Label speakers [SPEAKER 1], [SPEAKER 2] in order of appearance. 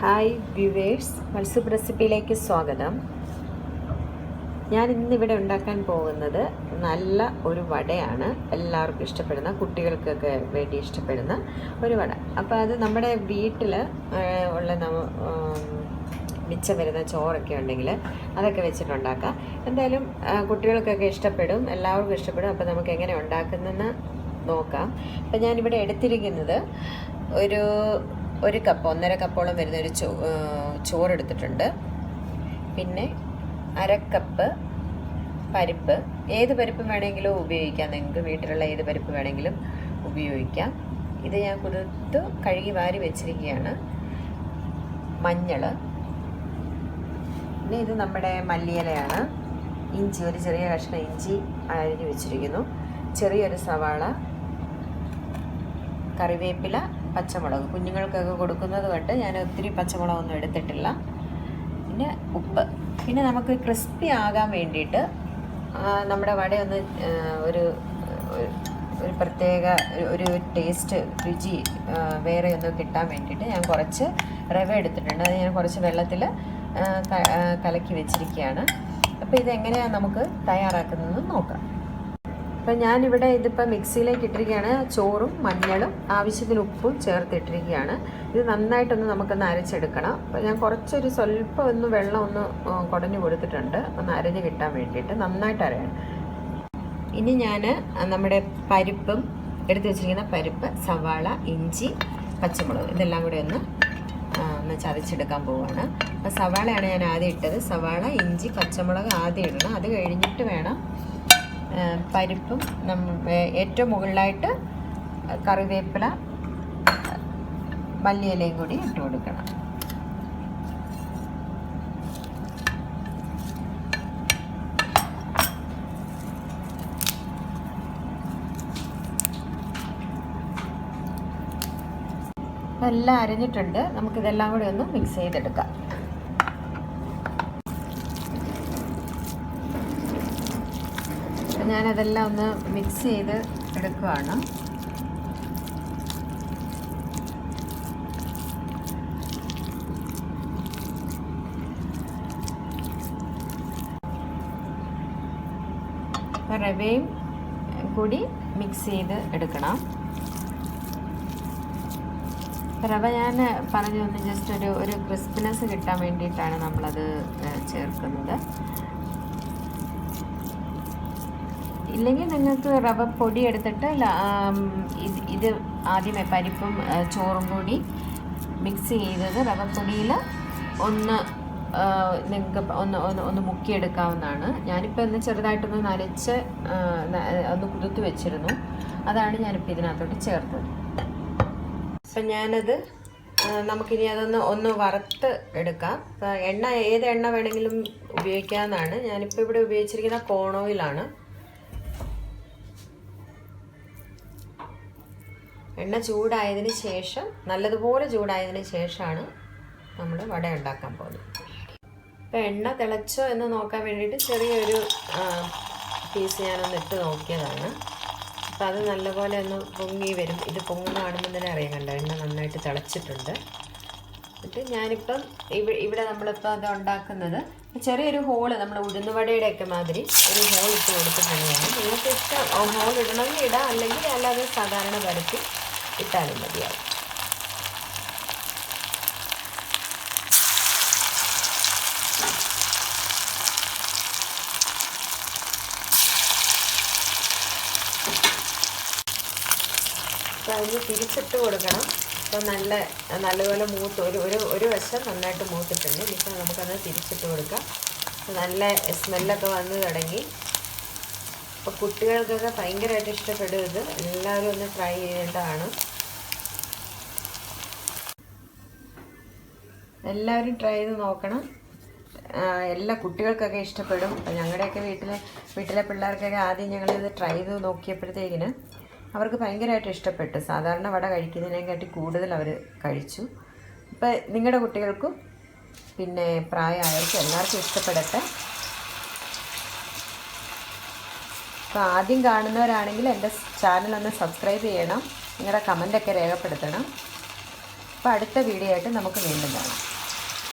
[SPEAKER 1] Hi viewers, മത്സ്യപ്പ് റെസിപ്പിയിലേക്ക് സ്വാഗതം. ഞാൻ ഇന്നിവിടെ ഉണ്ടാക്കാൻ പോകുന്നത് നല്ല ഒരു വടയാണ്. എല്ലാവർക്കും ഇഷ്ടപ്പെടുന്ന, കുട്ടികൾക്കൊക്കെ വേണ്ടി ഇഷ്ടപ്പെടുന്ന ഒരു വട. അപ്പോൾ അത് നമ്മുടെ വീട്ടിൽ ഉള്ള മിച്ചം വരുന്ന ചോറൊക്കെ ഉണ്ടെങ്കിൽ അതൊക്കെ വെച്ചിട്ടുണ്ടാക്കാം. എന്തായാലും കുട്ടികൾക്കൊക്കെ ഇഷ്ടപ്പെടും, എല്ലാവർക്കും ഇഷ്ടപ്പെടും. അപ്പോൾ നമുക്ക് എങ്ങനെ ഉണ്ടാക്കുന്നതെന്ന് നോക്കാം. അപ്പം ഞാനിവിടെ എടുത്തിരിക്കുന്നത് ഒരു കപ്പ്, 1.5 കപ്പോളം വരുന്ന ഒരു ചോറെടുത്തിട്ടുണ്ട്. പിന്നെ 1/2 കപ്പ് പരിപ്പ്. ഏത് പരിപ്പ് വേണമെങ്കിലും ഉപയോഗിക്കാം, നിങ്ങൾക്ക് വീട്ടിലുള്ള ഏത് പരിപ്പ് വേണമെങ്കിലും ഉപയോഗിക്കാം. ഇത് ഞാൻ കുതിർത്ത് കഴുകി വാരി വെച്ചിരിക്കുകയാണ്. മഞ്ഞൾ. പിന്നെ ഇത് നമ്മുടെ മല്ലിയിലയാണ്. ഇഞ്ചി, ഒരു ചെറിയ കഷ്ണം ഇഞ്ചി അരിഞ്ഞ് വെച്ചിരിക്കുന്നു. ചെറിയൊരു സവാള, കറിവേപ്പില, പച്ചമുളക്. കുഞ്ഞുങ്ങൾക്കൊക്കെ കൊടുക്കുന്നത് കൊണ്ട് ഞാൻ ഒത്തിരി പച്ചമുളകൊന്നും എടുത്തിട്ടില്ല. പിന്നെ ഉപ്പ്. പിന്നെ നമുക്ക് ക്രിസ്പി ആകാൻ വേണ്ടിയിട്ട് നമ്മുടെ വടയൊന്ന് ഒരു പ്രത്യേക ഒരു ടേസ്റ്റ്, രുചി വേറെ ഒന്ന് കിട്ടാൻ വേണ്ടിയിട്ട് ഞാൻ കുറച്ച് റവ എടുത്തിട്ടുണ്ട്. അത് ഞാൻ കുറച്ച് വെള്ളത്തിൽ കലക്കി വെച്ചിരിക്കുകയാണ്. അപ്പോൾ ഇതെങ്ങനെയാണ് നമുക്ക് തയ്യാറാക്കുന്നതെന്ന് നോക്കാം. അപ്പം ഞാനിവിടെ ഇതിപ്പോൾ മിക്സിയിലേക്ക് ഇട്ടിരിക്കുകയാണ്. ചോറും മഞ്ഞളും ആവശ്യത്തിന് ഉപ്പും ചേർത്തിട്ടിരിക്കുകയാണ്. ഇത് നന്നായിട്ടൊന്ന് നമുക്കൊന്ന് അരച്ചെടുക്കണം. അപ്പോൾ ഞാൻ സ്വല്പം ഒന്ന് വെള്ളം ഒന്ന് കുടഞ്ഞു കൊടുത്തിട്ടുണ്ട്, ഒന്ന് അരഞ്ഞ് കിട്ടാൻ വേണ്ടിയിട്ട്. നന്നായിട്ട് അരയണം. ഇനി ഞാൻ നമ്മുടെ പരിപ്പും എടുത്ത് വെച്ചിരിക്കുന്ന പരിപ്പ്, സവാള, ഇഞ്ചി, പച്ചമുളക് ഇതെല്ലാം കൂടി ഒന്ന് ചതച്ചെടുക്കാൻ പോവുകയാണ്. അപ്പോൾ സവാളയാണ് ഞാൻ ആദ്യം ഇട്ടത്. സവാള, ഇഞ്ചി, പച്ചമുളക് ആദ്യം ഇടണം. അത് കഴിഞ്ഞിട്ട് വേണം പരിപ്പും ഏറ്റവും മുകളിലായിട്ട് കറിവേപ്പില, മല്ലിയിലയും കൂടി ഇട്ട് കൊടുക്കണം. എല്ലാം അരിഞ്ഞിട്ടുണ്ട്. നമുക്കിതെല്ലാം കൂടി ഒന്ന് മിക്സ് ചെയ്തെടുക്കാം. ഞാനതെല്ലാം ഒന്ന് മിക്സ് ചെയ്ത് എടുക്കുകയാണ്. റവയും കൂടി മിക്സ് ചെയ്ത് എടുക്കണം. റവ ഞാൻ പറഞ്ഞു ഒന്ന് ജസ്റ്റ് ഒരു ക്രിസ്പിനെസ് കിട്ടാൻ വേണ്ടിയിട്ടാണ് നമ്മളത് ചേർക്കുന്നത്. ഇല്ലെങ്കിൽ നിങ്ങൾക്ക് റവ പൊടി എടുത്തിട്ട് ഇത് ആദ്യമേ പരിപ്പും ചോറും കൂടി മിക്സ് ചെയ്തത് റവപ്പൊടിയിൽ നിങ്ങൾക്ക് ഒന്ന് മുക്കിയെടുക്കാവുന്നതാണ്. ഞാനിപ്പോൾ ഒന്ന് ചെറുതായിട്ടൊന്ന് നനച്ച് ഒന്ന് കുതിർത്ത് വെച്ചിരുന്നു. അതാണ് ഞാനിപ്പോൾ ഇതിനകത്തോട്ട് ചേർത്തത്. അപ്പം ഞാനത് നമുക്കിനി ഒന്ന് വറുത്ത് എടുക്കാം. ഏത് എണ്ണ വേണമെങ്കിലും ഉപയോഗിക്കാവുന്നതാണ്. ഞാനിപ്പോൾ ഇവിടെ ഉപയോഗിച്ചിരിക്കുന്ന കോൺ ഓയിലാണ്. എണ്ണ ചൂടായതിന് ശേഷം, നല്ലതുപോലെ ചൂടായതിന് ശേഷമാണ് നമ്മൾ വട ഉണ്ടാക്കാൻ പോകുന്നത്. അപ്പോൾ എണ്ണ തിളച്ചോ എന്ന് നോക്കാൻ വേണ്ടിയിട്ട് ചെറിയൊരു പീസ് ഞാനൊന്ന് ഇട്ട് നോക്കിയതാണ്. അപ്പോൾ അത് നല്ലപോലെ ഒന്ന് പൊങ്ങി വരും. ഇത് പൊങ്ങുന്ന കാണുമ്പോൾ തന്നെ അറിയാൻ കണ്ടോ, എണ്ണ നന്നായിട്ട് തിളച്ചിട്ടുണ്ട്. എന്നിട്ട് ഞാനിപ്പം ഇവിടെ നമ്മളിപ്പോൾ അത് ഉണ്ടാക്കുന്നത് ചെറിയൊരു ഹോള്, നമ്മൾ ഉഴുന്നുവടയുടെയൊക്കെ മാതിരി ഒരു ഹോൾ ഇട്ട് കൊടുത്തിട്ടാണ് ഞാൻ. നിങ്ങൾക്ക് ഇഷ്ടം ഹോൾ ഇടണമെങ്കിൽ ഇടാം, അല്ലെങ്കിൽ അല്ലാതെ സാധാരണ പരത്തി ഇട്ടാലും മതിയാവും. അപ്പോൾ അതിന് തിരിച്ചിട്ട് കൊടുക്കണം. അപ്പോൾ നല്ലപോലെ മൂത്ത് ഒരു വശം നന്നായിട്ട് മൂത്തിട്ടുണ്ട്. ഇനിയിപ്പോൾ നമുക്കത് തിരിച്ചിട്ട് കൊടുക്കാം. നല്ല സ്മെല്ലൊക്കെ വന്ന് തുടങ്ങി. അപ്പോൾ കുട്ടികൾക്കൊക്കെ ഭയങ്കരമായിട്ട് ഇഷ്ടപ്പെടും. ഇത് എല്ലാവരും ഒന്ന് ട്രൈ ചെയ്യേണ്ടതാണ്. എല്ലാവരും ട്രൈ ചെയ്ത് നോക്കണം. എല്ലാ കുട്ടികൾക്കൊക്കെ ഇഷ്ടപ്പെടും. അപ്പോൾ ഞങ്ങളുടെയൊക്കെ വീട്ടിലെ പിള്ളേർക്കൊക്കെ ആദ്യം ഞങ്ങളിത് ട്രൈ ചെയ്ത് നോക്കിയപ്പോഴത്തേക്കിന് അവർക്ക് ഭയങ്കരമായിട്ട് ഇഷ്ടപ്പെട്ടു. സാധാരണ വട കഴിക്കുന്നതിനെക്കാട്ടി കൂടുതൽ അവർ കഴിച്ചു. അപ്പോൾ നിങ്ങളുടെ കുട്ടികൾക്കും പിന്നെ പ്രായമായവർക്കും എല്ലാവർക്കും ഇഷ്ടപ്പെടട്ടെ. അപ്പോൾ ആദ്യം കാണുന്നവരാണെങ്കിൽ എൻ്റെ ചാനൽ ഒന്ന് സബ്സ്ക്രൈബ് ചെയ്യണം. നിങ്ങളുടെ കമൻ്റൊക്കെ രേഖപ്പെടുത്തണം. അപ്പോൾ അടുത്ത വീഡിയോ ആയിട്ട് നമുക്ക് വീണ്ടും കാണാം.